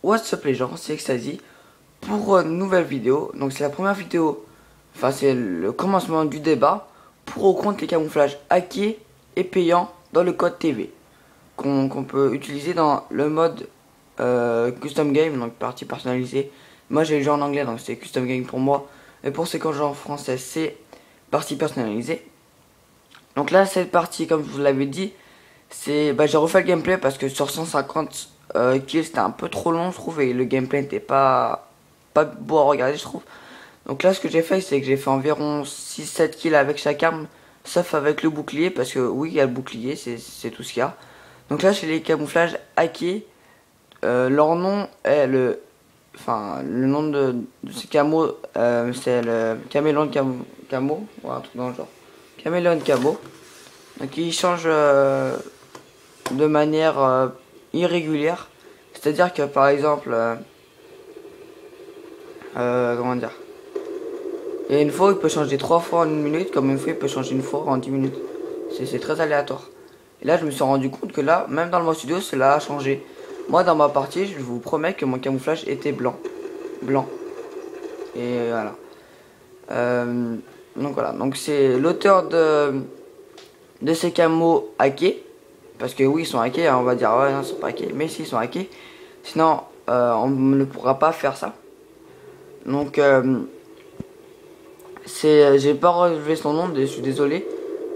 What's up les gens, c'est Extasy pour une nouvelle vidéo. Donc c'est la première vidéo, enfin c'est le commencement du débat pour ou contre les camouflages hackés et payants dans le code TV qu'on peut utiliser dans le mode custom game, donc partie personnalisée. Moi j'ai le jeu en anglais donc c'est custom game pour moi, et pour ceux qui ont le jeu en français c'est partie personnalisée. Donc là cette partie, comme je vous l'avais dit, c'est j'ai refait le gameplay parce que sur 150 kills c'était un peu trop long je trouve, et le gameplay n'était pas beau à regarder je trouve. Donc là ce que j'ai fait c'est que j'ai fait environ 6-7 kills avec chaque arme, sauf avec le bouclier, parce que oui il y a le bouclier, c'est tout ce qu'il y a. Donc là chez les camouflages hackés, leur nom est le nom de ces camos, c'est le caméléon camo, ou un truc dans le genre, caméléon camo. Donc ils changent de manière irrégulière. C'est-à-dire que par exemple, comment dire, il y a une fois il peut changer 3 fois en 1 minute, comme une fois il peut changer une fois en 10 minutes. C'est très aléatoire. Et là je me suis rendu compte que là, même dans le mode studio, cela a changé. Moi dans ma partie, je vous promets que mon camouflage était blanc. Blanc. Et voilà. Donc voilà, donc c'est l'auteur de ces camos hackés. Parce que oui, ils sont hackés, hein, on va dire ouais, non, ils sont pas hackés, mais si, ils sont hackés. Sinon, on ne pourra pas faire ça. Donc, j'ai pas relevé son nom, je suis désolé.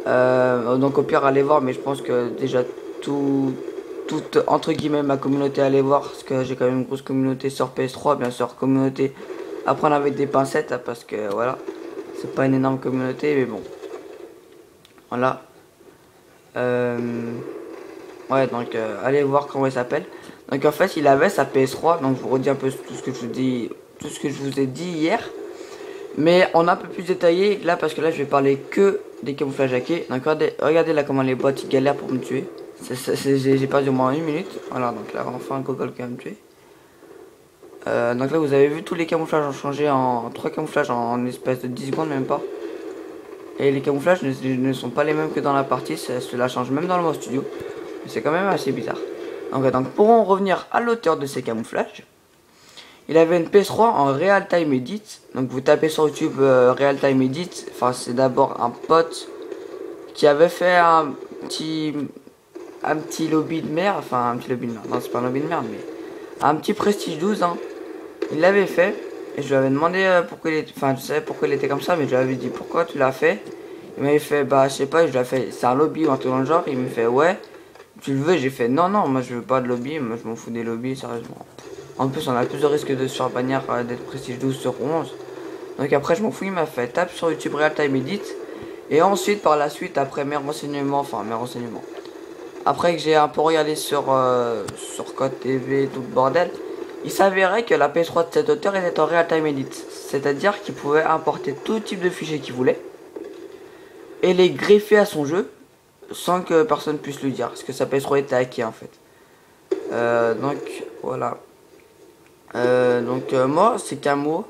Donc au pire, allez voir, mais je pense que déjà toute entre guillemets ma communauté, allez voir, parce que j'ai quand même une grosse communauté sur PS3, bien sûr, communauté à prendre avec des pincettes, parce que voilà, c'est pas une énorme communauté, mais bon, voilà. Ouais, donc allez voir comment il s'appelle. Donc en fait, il avait sa PS3, donc je vous redis un peu tout ce que je vous dis, tout ce que je vous ai dit hier, mais on a un peu plus détaillé là, parce que là je vais parler que des camouflages hackés. Donc regardez là comment les bots ils galèrent pour me tuer. J'ai perdu au moins 1 minute. Voilà, donc là enfin Google qui va me tuer. Donc là vous avez vu, tous les camouflages ont changé en 3 camouflages en espèce de 10 secondes, même pas. Et les camouflages ne sont pas les mêmes que dans la partie, cela change même dans le mode studio. C'est quand même assez bizarre. Donc pour en revenir à l'auteur de ces camouflages, il avait une PS3 en Real Time Edit. Donc vous tapez sur YouTube Real Time Edit. Enfin c'est d'abord un pote qui avait fait un petit lobby de merde. Enfin un petit lobby de merde. Non, c'est pas un lobby de merde, mais un petit Prestige 12. Hein. Il l'avait fait. Et je lui avais demandé pourquoi il était. Enfin je savais pourquoi il était comme ça, mais je lui avais dit pourquoi tu l'as fait. Il m'avait fait bah je sais pas, je lui ai fait c'est un lobby ou un truc dans le genre. Il me fait ouais. Tu le veux? J'ai fait non, non, moi je veux pas de lobby, moi je m'en fous des lobbies, sérieusement. En plus, on a plus de risques de se faire bannir d'être prestige 12 sur 11. Donc après, je m'en fous, il m'a fait tape sur YouTube Real Time Edit. Et ensuite, par la suite, après mes renseignements, après que j'ai un peu regardé sur Code TV et tout le bordel, il s'avérait que la PS3 de cet auteur était en Real Time Edit. C'est-à-dire qu'il pouvait importer tout type de fichiers qu'il voulait et les greffer à son jeu sans que personne puisse lui dire, parce que sa PS3 était hackée en fait. Donc voilà. Moi c'est Camo.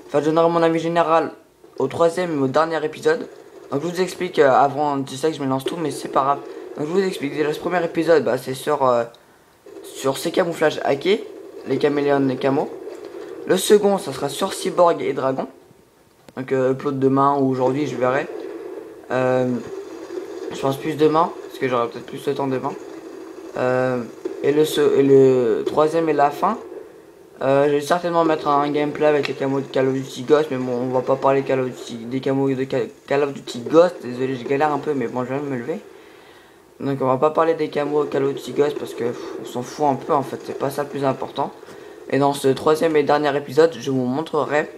Enfin je donnerai mon avis général au troisième et au dernier épisode. Donc je vous explique avant, tu sais que je me lance tout, mais c'est pas grave. Donc je vous explique, déjà ce premier épisode c'est sur ces camouflages hackés, les caméléons et camos. Le second ça sera sur Cyborg et Dragon. Donc upload demain ou aujourd'hui, je verrai. Je pense plus demain, parce que j'aurai peut-être plus de temps demain. Et le troisième et la fin. Je vais certainement mettre un gameplay avec les camos de Call of Duty Ghost, mais bon, on va pas parler des camos de Call of Duty Ghost. Désolé, je galère un peu, mais bon, je viens de me lever. Donc on va pas parler des camos Call of Duty Ghost parce que on s'en fout un peu en fait, c'est pas ça le plus important. Et dans ce troisième et dernier épisode, je vous montrerai.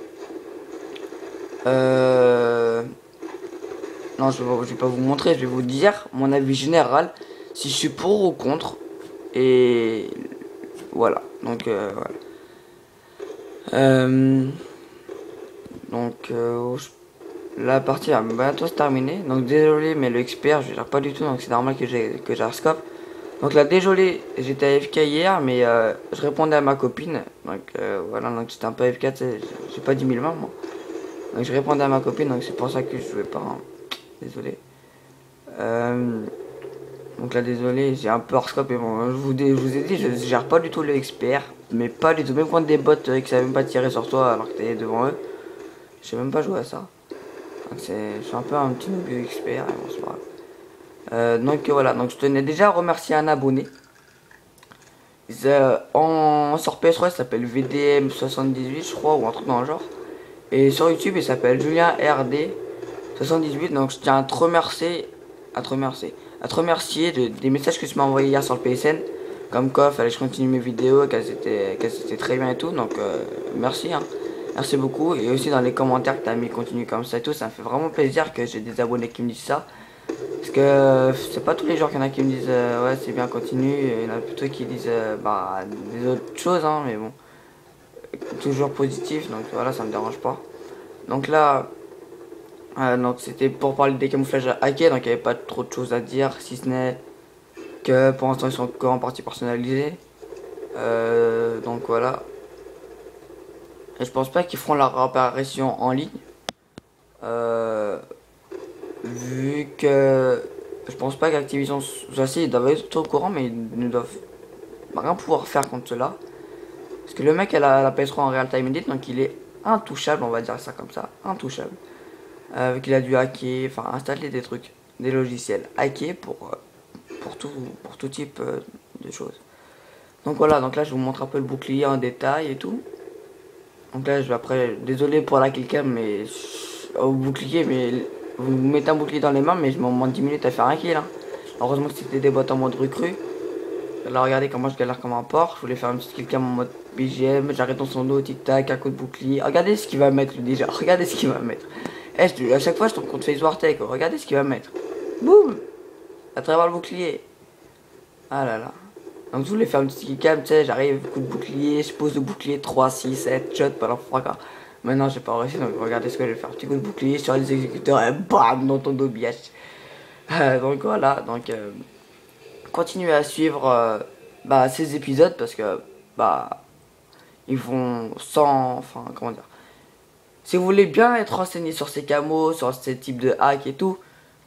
Non, je vais pas vous montrer, je vais vous dire mon avis général, si je suis pour ou contre. Et voilà, donc voilà. La partie va bientôt se terminer. Donc désolé, mais le expert je gère pas du tout, donc c'est normal que j'ai scope. Donc là désolé, j'étais AFK hier, mais je répondais à ma copine. Donc voilà, donc j'étais un peu AFK, j'ai pas 10 000 mains moi. Donc je répondais à ma copine, donc c'est pour ça que je jouais pas. Hein. Désolé. Donc là désolé, j'ai un peu hors scope, mais bon, je vous ai dit, je gère pas du tout le XPR, mais pas du tout, même contre des bots qui savent même pas tirer sur toi alors que t'es devant eux, je sais même pas jouer à ça. Donc je suis un peu un petit noob XPR, et bon c'est pas grave. Donc voilà, donc je tenais déjà à remercier un abonné. Sur PS3 il s'appelle VDM78 je crois, ou un truc dans le genre. Et sur YouTube il s'appelle Julien RD78, donc je tiens à te remercier, à te remercier des messages que tu m'as envoyés hier sur le PSN. Comme quoi, fallait que je continue mes vidéos, qu'elles étaient très bien et tout. Donc, merci, hein. Merci beaucoup. Et aussi dans les commentaires que tu as mis continue comme ça et tout. Ça me fait vraiment plaisir que j'ai des abonnés qui me disent ça. Parce que c'est pas tous les jours qu'il y en a qui me disent ouais, c'est bien, continue. Et il y en a plutôt qui disent bah, des autres choses, hein. Mais bon, toujours positif. Donc voilà, ça me dérange pas. Donc là, donc c'était pour parler des camouflages hackés. Donc il n'y avait pas trop de choses à dire, si ce n'est que pour l'instant ils sont encore en partie personnalisés. Donc voilà. Et je pense pas qu'ils feront leur apparition en ligne. Vu que je pense pas qu'Activision soit si, ils doivent être au courant, mais ils ne doivent rien pouvoir faire contre cela. Parce que le mec elle a la PS3 en real time edit, donc il est intouchable, on va dire ça comme ça, intouchable. Vu qu'il a dû hacker, enfin installer des trucs, des logiciels hackés pour tout type de choses. Donc voilà, donc là je vous montre un peu le bouclier en détail et tout. Donc là je vais après, désolé pour la killcam, mais au bouclier, mais vous mettez un bouclier dans les mains, mais je m'en moins de 10 minutes à faire un kill, hein. Heureusement que c'était des bots en mode recrue. Là regardez comment je galère comme un porc. Je voulais faire une petite killcam en mode BGM, j'arrête dans son dos, tic tac, un coup de bouclier. Regardez ce qu'il va mettre lui déjà, regardez ce qu'il va mettre. À chaque fois je tombe contre Face Wartech, regardez ce qu'il va mettre. Boum, à travers le bouclier. Ah là là. Donc je voulais faire une petite killcam, tu sais, j'arrive, coup de bouclier, je pose le bouclier 3, 6, 7, shot pendant 3 quarts. Maintenant j'ai pas réussi, donc regardez ce que je vais faire. Petit coup de bouclier sur les exécuteurs et bam dans ton dos biatch. Donc voilà, donc continuez à suivre bah, ces épisodes parce que bah ils vont sans, enfin comment dire. Si vous voulez bien être renseigné sur ces camos, sur ces types de hacks et tout,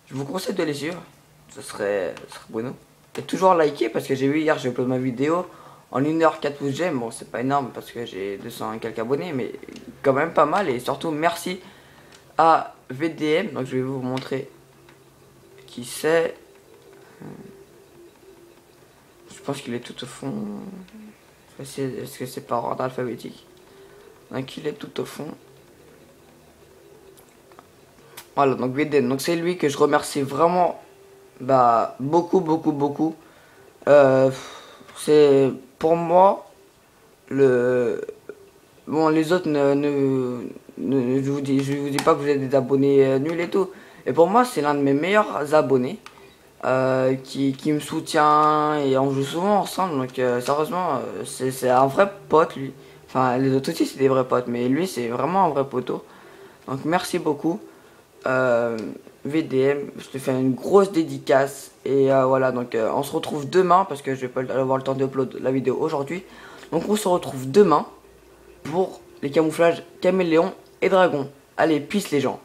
je vous conseille de les suivre. Ce serait bueno. Et toujours liker parce que j'ai vu hier, j'ai uploadé ma vidéo en 1h 4 pouces j'aime. Bon, c'est pas énorme parce que j'ai 200 et quelques abonnés, mais quand même pas mal. Et surtout, merci à VDM. Donc, je vais vous montrer qui c'est. Je pense qu'il est tout au fond. Est-ce que c'est par ordre alphabétique? Donc, il est tout au fond. Voilà, donc VDM. Donc, c'est lui que je remercie vraiment. Bah, beaucoup. C'est pour moi bon, les autres je vous dis pas que vous êtes des abonnés nuls et tout. Et pour moi c'est l'un de mes meilleurs abonnés qui me soutient et on joue souvent ensemble. Donc sérieusement c'est un vrai pote lui. Enfin les autres aussi c'est des vrais potes, mais lui c'est vraiment un vrai poteau. Donc merci beaucoup. VDM, je te fais une grosse dédicace et voilà, donc on se retrouve demain parce que je vais pas avoir le temps d'upload la vidéo aujourd'hui. Donc on se retrouve demain pour les camouflages caméléon et dragon. Allez, peace les gens.